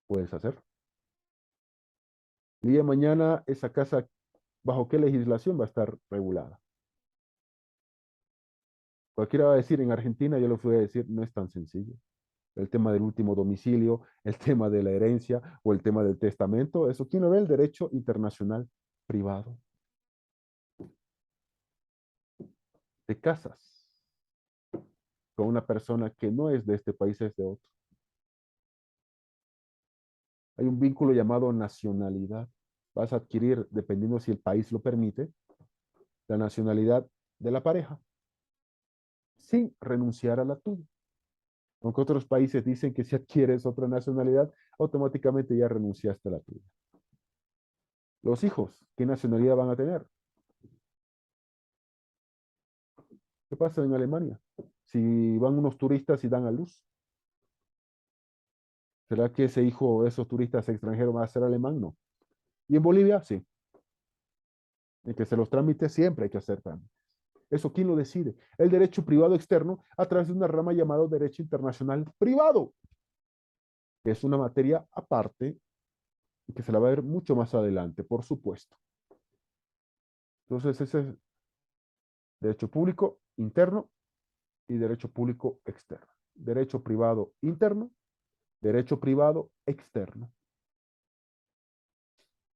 Puedes hacer. El día de mañana, esa casa, ¿bajo qué legislación va a estar regulada? Cualquiera va a decir en Argentina, yo les voy a decir, no es tan sencillo. El tema del último domicilio, el tema de la herencia o el tema del testamento, eso, ¿quién lo ve? El derecho internacional privado. Te casas con una persona que no es de este país, es de otro. Hay un vínculo llamado nacionalidad. Vas a adquirir, dependiendo si el país lo permite, la nacionalidad de la pareja, sin renunciar a la tuya. Aunque otros países dicen que si adquieres otra nacionalidad, automáticamente ya renunciaste a la tuya. Los hijos, ¿qué nacionalidad van a tener? ¿Qué pasa en Alemania? Si van unos turistas y dan a luz, ¿será que ese hijo de esos turistas extranjeros va a ser alemán? No. Y en Bolivia, sí. En que se los trámites siempre hay que hacer trámites. ¿Eso quién lo decide? El derecho privado externo a través de una rama llamada derecho internacional privado, que es una materia aparte y que se la va a ver mucho más adelante, por supuesto. Entonces, ese es derecho público interno y derecho público externo. Derecho privado interno, derecho privado externo.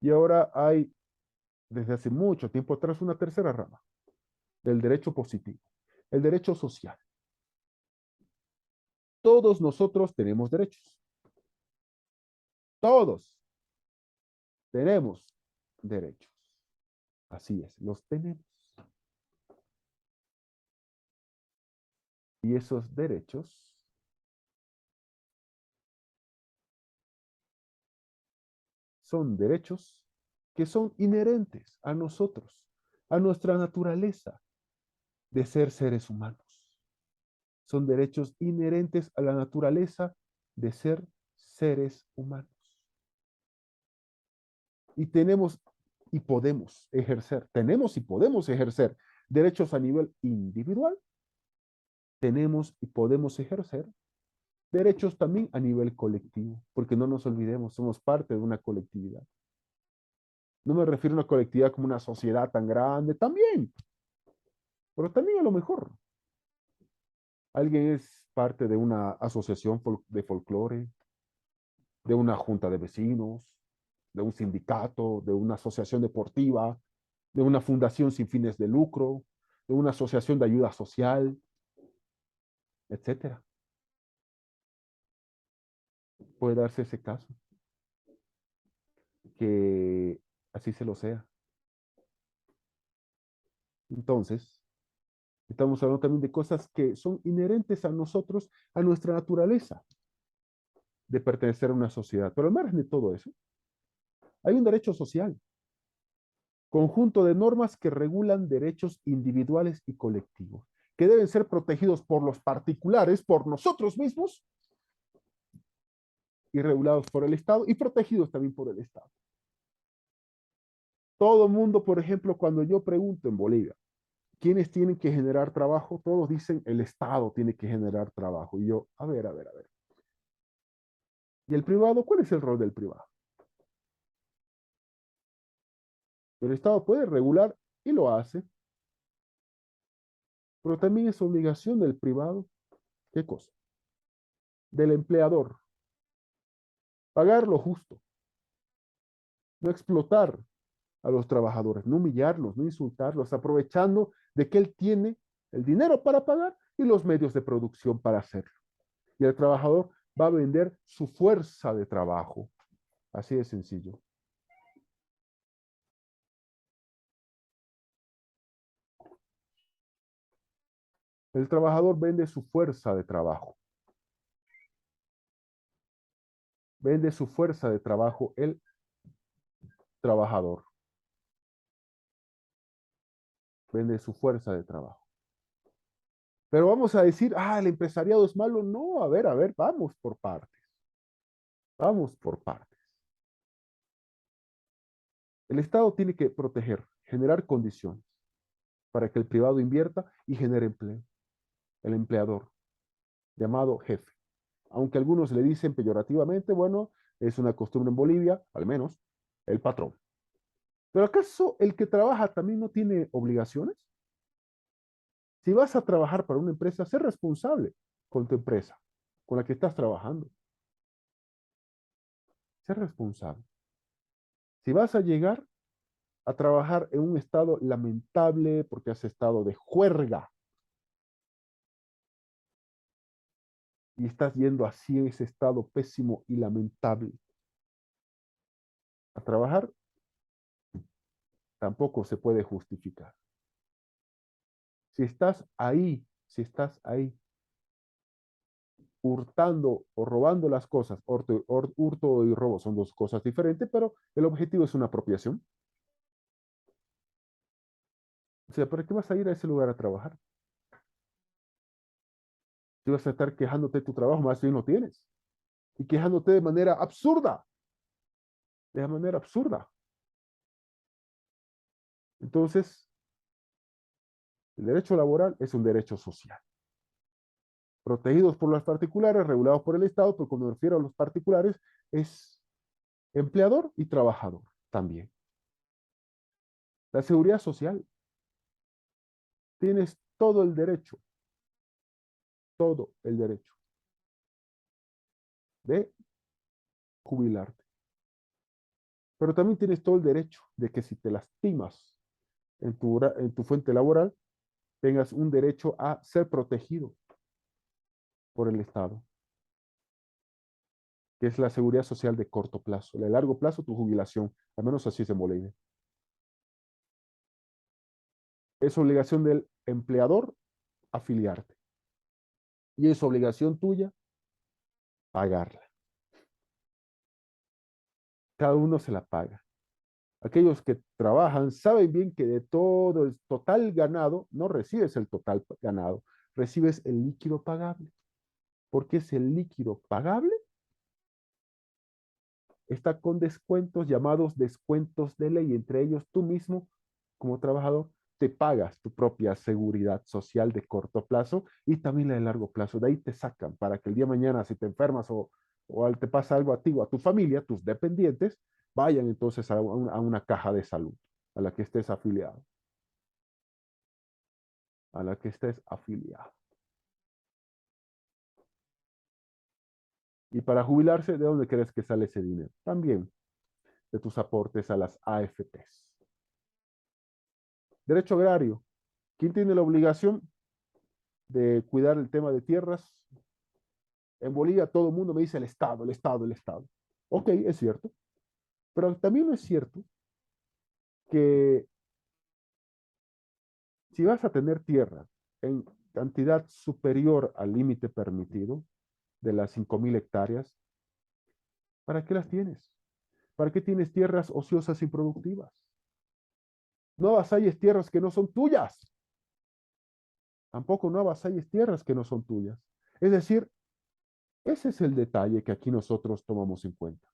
Y ahora hay, desde hace mucho tiempo atrás, una tercera rama del derecho positivo, el derecho social. Todos nosotros tenemos derechos. Todos tenemos derechos. Así es, los tenemos. Y esos derechos son derechos que son inherentes a nosotros, a nuestra naturaleza de ser seres humanos. Son derechos inherentes a la naturaleza de ser seres humanos. Y tenemos y podemos ejercer derechos a nivel individual, tenemos y podemos ejercer derechos también a nivel colectivo, porque no nos olvidemos, somos parte de una colectividad. No me refiero a una colectividad como una sociedad tan grande, también, pero también a lo mejor. Alguien es parte de una asociación de folclore, de una junta de vecinos, de un sindicato, de una asociación deportiva, de una fundación sin fines de lucro, de una asociación de ayuda social, etcétera. Puede darse ese caso, que así se lo sea. Entonces, estamos hablando también de cosas que son inherentes a nosotros, a nuestra naturaleza de pertenecer a una sociedad. Pero al margen de todo eso, hay un derecho social, conjunto de normas que regulan derechos individuales y colectivos, que deben ser protegidos por los particulares, por nosotros mismos, y regulados por el Estado y protegidos también por el Estado. Todo mundo, por ejemplo, cuando yo pregunto en Bolivia, ¿quiénes tienen que generar trabajo? Todos dicen el Estado tiene que generar trabajo. Y yo, a ver, a ver, a ver. ¿Y el privado? ¿Cuál es el rol del privado? El Estado puede regular y lo hace, pero también es obligación del privado. ¿Qué cosa? Del empleador. Pagar lo justo. No explotar a los trabajadores, no humillarlos, no insultarlos, aprovechando de que él tiene el dinero para pagar y los medios de producción para hacerlo. Y el trabajador va a vender su fuerza de trabajo. Así de sencillo. El trabajador vende su fuerza de trabajo. Vende su fuerza de trabajo el trabajador. Vende su fuerza de trabajo. Pero vamos a decir, el empresariado es malo. No, a ver, vamos por partes. Vamos por partes. El Estado tiene que proteger, generar condiciones para que el privado invierta y genere empleo. El empleador, llamado jefe. Aunque algunos le dicen peyorativamente, bueno, es una costumbre en Bolivia, al menos, el patrón. ¿Pero acaso el que trabaja también no tiene obligaciones? Si vas a trabajar para una empresa, sé responsable con tu empresa, con la que estás trabajando. Sé responsable. Si vas a llegar a trabajar en un estado lamentable porque has estado de juerga y estás yendo así en ese estado pésimo y lamentable a trabajar, tampoco se puede justificar. Si estás ahí hurtando o robando las cosas, hurto y robo son dos cosas diferentes, pero el objetivo es una apropiación. O sea, ¿para qué vas a ir a ese lugar a trabajar? Si vas a estar quejándote de tu trabajo, más bien lo tienes. Y quejándote de manera absurda. De manera absurda. Entonces, el derecho laboral es un derecho social. Protegidos por los particulares, regulados por el Estado, pero cuando me refiero a los particulares, es empleador y trabajador también. La seguridad social. Tienes todo el derecho de jubilarte. Pero también tienes todo el derecho de que si te lastimas en tu fuente laboral, tengas un derecho a ser protegido por el Estado, que es la seguridad social de corto plazo. De largo plazo, tu jubilación, al menos así es en Bolivia. Es obligación del empleador afiliarte. Y es obligación tuya pagarla. Cada uno se la paga. Aquellos que trabajan saben bien que de todo el total ganado no recibes el total ganado, recibes el líquido pagable. Porque es el líquido pagable, está con descuentos llamados descuentos de ley. Entre ellos, tú mismo, como trabajador, te pagas tu propia seguridad social de corto plazo y también la de largo plazo. De ahí te sacan para que el día de mañana, si te enfermas o te pasa algo a ti o a tu familia, tus dependientes, vayan entonces a una caja de salud a la que estés afiliado, a la que estés afiliado. Y para jubilarse, ¿de dónde crees que sale ese dinero? También de tus aportes a las AFPs. Derecho agrario. ¿Quién tiene la obligación de cuidar el tema de tierras? En Bolivia todo el mundo me dice el Estado, el Estado, el Estado. Ok, es cierto. Pero también es cierto que si vas a tener tierra en cantidad superior al límite permitido de las 5.000 hectáreas, ¿para qué las tienes? ¿Para qué tienes tierras ociosas y productivas? No avasalles tierras que no son tuyas. Tampoco no avasalles tierras que no son tuyas. Es decir, ese es el detalle que aquí nosotros tomamos en cuenta.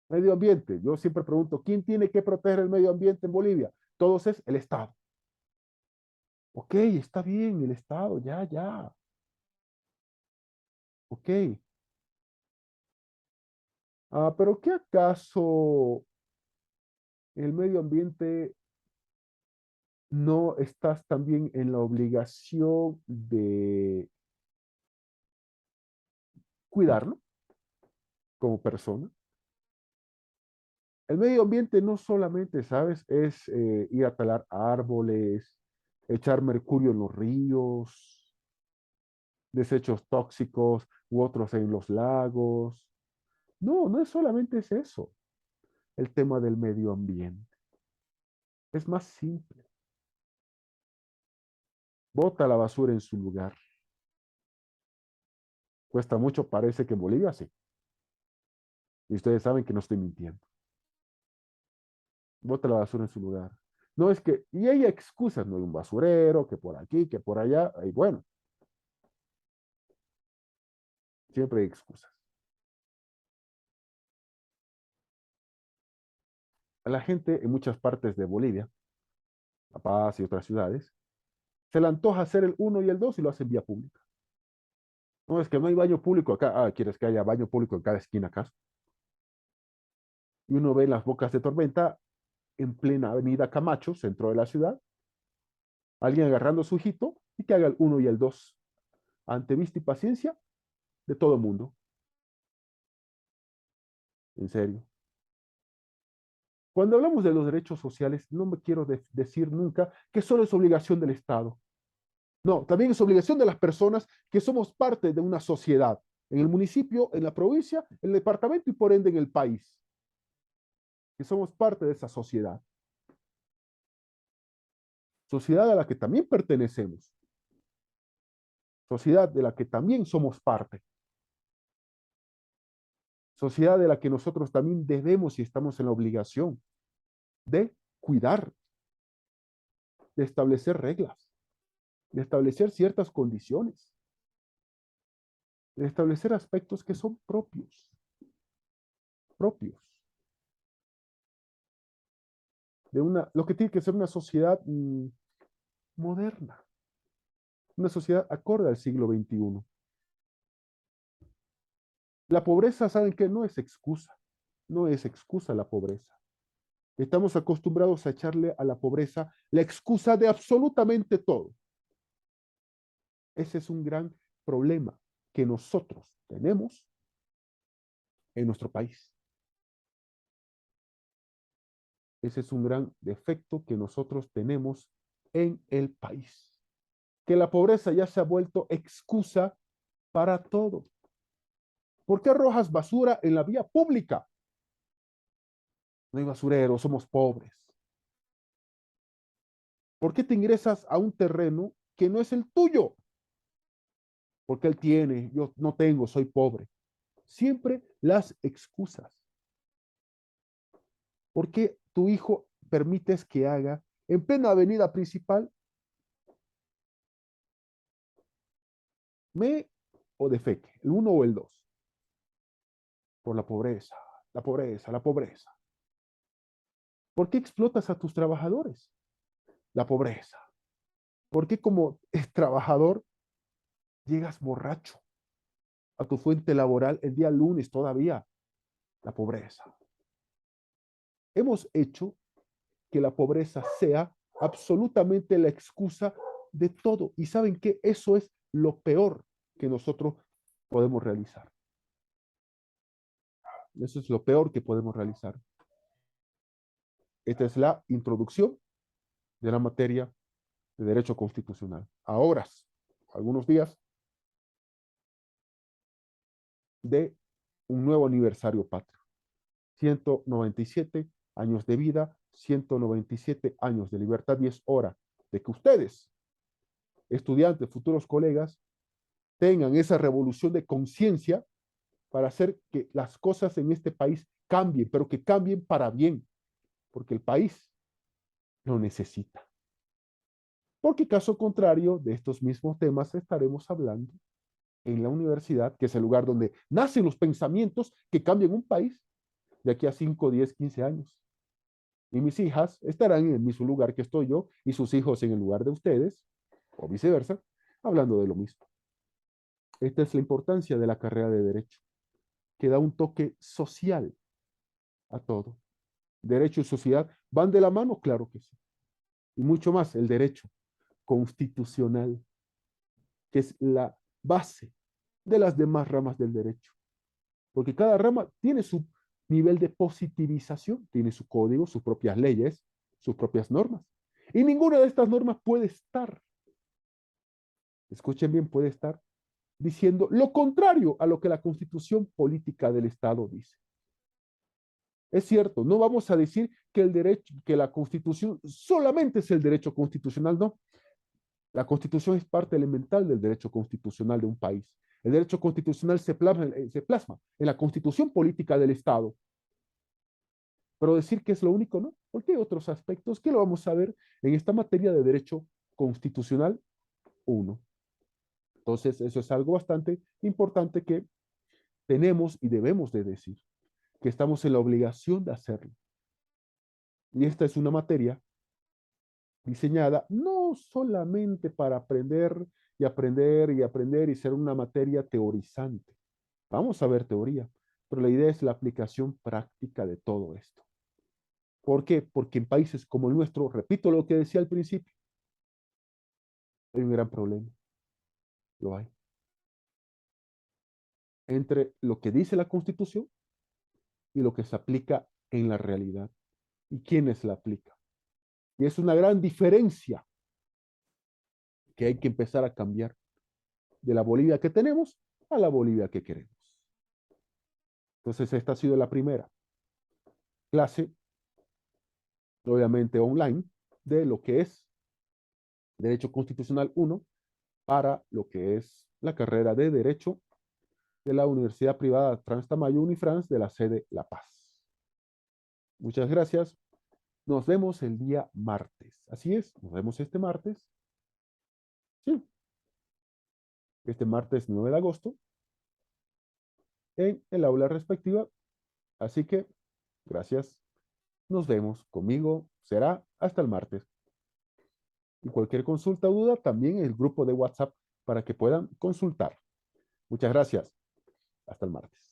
Medio ambiente. Yo siempre pregunto, ¿quién tiene que proteger el medio ambiente en Bolivia? Todos es el Estado. Ok, está bien, el Estado, ya, ya. Ok. Pero ¿qué acaso el medio ambiente no estás también en la obligación de cuidarlo como persona? El medio ambiente no solamente, ¿sabes? Es ir a talar árboles, echar mercurio en los ríos, desechos tóxicos u otros en los lagos. No, no es solamente es eso, el tema del medio ambiente. Es más simple. Bota la basura en su lugar. Cuesta mucho, parece que en Bolivia sí. Y ustedes saben que no estoy mintiendo. Bota la basura en su lugar. No es que, y hay excusas, no hay un basurero, que por aquí, que por allá, y bueno, siempre hay excusas. A la gente en muchas partes de Bolivia, La Paz y otras ciudades, se le antoja hacer el uno y el 2 y lo hacen vía pública. No es que no hay baño público acá. ¿Quieres que haya baño público en cada esquina acá? Y uno ve las bocas de tormenta en plena avenida Camacho, centro de la ciudad, alguien agarrando su hijito y que haga el uno y el 2 ante vista y paciencia de todo el mundo. En serio. Cuando hablamos de los derechos sociales, no me quiero decir nunca que solo es obligación del Estado. No, también es obligación de las personas que somos parte de una sociedad, en el municipio, en la provincia, en el departamento y por ende en el país, que somos parte de esa sociedad. Sociedad a la que también pertenecemos, sociedad de la que también somos parte, sociedad de la que nosotros también debemos y estamos en la obligación de cuidar, de establecer reglas, de establecer ciertas condiciones, de establecer aspectos que son propios de lo que tiene que ser una sociedad moderna, una sociedad acorde al siglo XXI. La pobreza, ¿saben qué? No es excusa, no es excusa la pobreza. Estamos acostumbrados a echarle a la pobreza la excusa de absolutamente todo. Ese es un gran problema que nosotros tenemos en nuestro país. Ese es un gran defecto que nosotros tenemos en el país. Que la pobreza ya se ha vuelto excusa para todo. ¿Por qué arrojas basura en la vía pública? No hay basurero, somos pobres. ¿Por qué te ingresas a un terreno que no es el tuyo? Porque él tiene, yo no tengo, soy pobre. Siempre las excusas. ¿Por qué tu hijo permites que haga en plena avenida principal me o defeque, el uno o el dos? Por la pobreza, la pobreza, la pobreza. ¿Por qué explotas a tus trabajadores? La pobreza. ¿Por qué como trabajador llegas borracho a tu fuente laboral el día lunes todavía? La pobreza. Hemos hecho que la pobreza sea absolutamente la excusa de todo. Y saben que eso es lo peor que nosotros podemos realizar. Eso es lo peor que podemos realizar. Esta es la introducción de la materia de derecho constitucional. A horas, algunos días de un nuevo aniversario patrio. 197 años de vida, 197 años de libertad y es hora de que ustedes, estudiantes, futuros colegas, tengan esa revolución de conciencia para hacer que las cosas en este país cambien, pero que cambien para bien, porque el país lo necesita. Porque caso contrario de estos mismos temas estaremos hablando en la universidad, que es el lugar donde nacen los pensamientos que cambian un país de aquí a 5, 10, 15 años. Y mis hijas estarán en el mismo lugar que estoy yo y sus hijos en el lugar de ustedes, o viceversa, hablando de lo mismo. Esta es la importancia de la carrera de Derecho, que da un toque social a todo. Derecho y sociedad van de la mano, claro que sí. Y mucho más, el derecho constitucional, que es la base de las demás ramas del derecho. Porque cada rama tiene su nivel de positivización, tiene su código, sus propias leyes, sus propias normas. Y ninguna de estas normas puede estar, escuchen bien, puede estar diciendo lo contrario a lo que la constitución política del Estado dice. Es cierto, no vamos a decir que el derecho, que la constitución solamente es el derecho constitucional, no. La constitución es parte elemental del derecho constitucional de un país. El derecho constitucional se plasma en la constitución política del Estado. Pero decir que es lo único, ¿no? Porque hay otros aspectos que lo vamos a ver en esta materia de derecho constitucional 1. Entonces, eso es algo bastante importante que tenemos y debemos de decir, que estamos en la obligación de hacerlo. Y esta es una materia diseñada no solamente para aprender y aprender y aprender y ser una materia teorizante. Vamos a ver teoría, pero la idea es la aplicación práctica de todo esto. ¿Por qué? Porque en países como el nuestro, repito lo que decía al principio, hay un gran problema, lo hay, entre lo que dice la Constitución y lo que se aplica en la realidad y quiénes la aplican. Y es una gran diferencia que hay que empezar a cambiar de la Bolivia que tenemos a la Bolivia que queremos. Entonces, esta ha sido la primera clase, obviamente online, de lo que es Derecho Constitucional 1 para lo que es la carrera de Derecho de la Universidad Privada Trans-Tamayo Unifrance de la sede La Paz. Muchas gracias. Nos vemos el día martes. Así es, nos vemos este martes. Sí, este martes 9 de agosto en el aula respectiva. Así que, gracias. Nos vemos. Conmigo será hasta el martes. Y cualquier consulta o duda, también el grupo de WhatsApp para que puedan consultar. Muchas gracias. Hasta el martes.